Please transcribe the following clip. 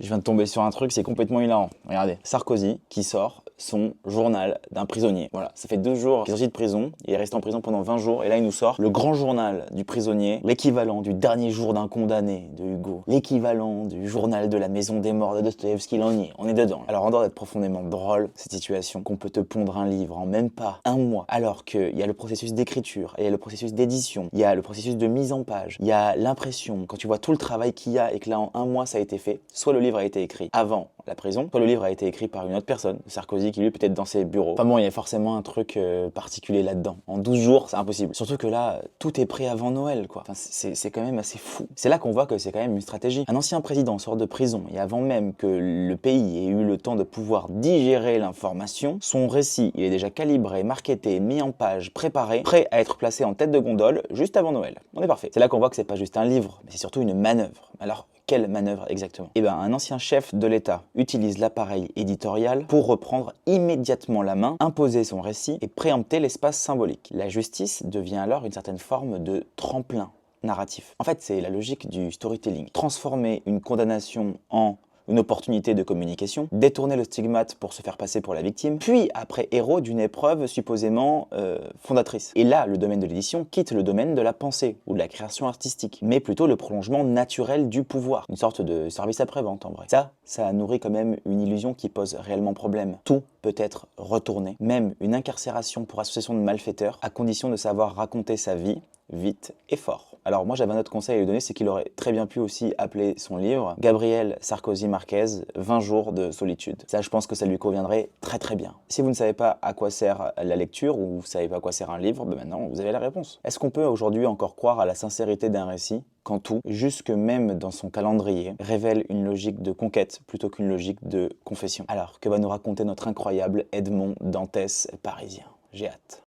Je viens de tomber sur un truc, c'est complètement hilarant. Regardez, Sarkozy qui sort son journal d'un prisonnier. Voilà, ça fait 2 jours qu'il est sorti de prison, il est resté en prison pendant 20 jours, et là il nous sort le grand journal du prisonnier, l'équivalent du dernier jour d'un condamné de Hugo, l'équivalent du journal de la maison des morts de Dostoïevski, on est dedans. Alors en dehors d'être profondément drôle, cette situation, qu'on peut te pondre un livre en même pas un mois, alors qu'il y a le processus d'écriture, il y a le processus d'édition, il y a le processus de mise en page, il y a l'impression, quand tu vois tout le travail qu'il y a et que là en un mois ça a été fait, soit le livre a été écrit avant la prison, soit le livre a été écrit par une autre personne, Sarkozy, qui lui peut-être dans ses bureaux. Enfin bon, il y a forcément un truc particulier là-dedans. En 12 jours, c'est impossible. Surtout que là, tout est prêt avant Noël, quoi. Enfin, c'est quand même assez fou. C'est là qu'on voit que c'est quand même une stratégie. Un ancien président sort de prison, et avant même que le pays ait eu le temps de pouvoir digérer l'information, son récit, il est déjà calibré, marketé, mis en page, préparé, prêt à être placé en tête de gondole juste avant Noël. On est parfait. C'est là qu'on voit que c'est pas juste un livre, mais c'est surtout une manœuvre. Alors, quelle manœuvre exactement? Eh bien, un ancien chef de l'État utilise l'appareil éditorial pour reprendre immédiatement la main, imposer son récit et préempter l'espace symbolique. La justice devient alors une certaine forme de tremplin narratif. En fait, c'est la logique du storytelling. Transformer une condamnation en une opportunité de communication, détourner le stigmate pour se faire passer pour la victime, puis après héros d'une épreuve supposément fondatrice. Et là, le domaine de l'édition quitte le domaine de la pensée ou de la création artistique, mais plutôt le prolongement naturel du pouvoir, une sorte de service après-vente en vrai. Ça nourrit quand même une illusion qui pose réellement problème. Tout peut être retourné, même une incarcération pour association de malfaiteurs, à condition de savoir raconter sa vie vite et fort. Alors moi j'avais un autre conseil à lui donner, c'est qu'il aurait très bien pu aussi appeler son livre Gabriel Sarkozy Marquez, 20 jours de solitude. Ça, je pense que ça lui conviendrait très très bien. Si vous ne savez pas à quoi sert la lecture ou vous ne savez pas à quoi sert un livre, ben maintenant vous avez la réponse. Est-ce qu'on peut aujourd'hui encore croire à la sincérité d'un récit quand tout, jusque même dans son calendrier, révèle une logique de conquête plutôt qu'une logique de confession? Alors, que va nous raconter notre incroyable Edmond Dantès parisien? J'ai hâte.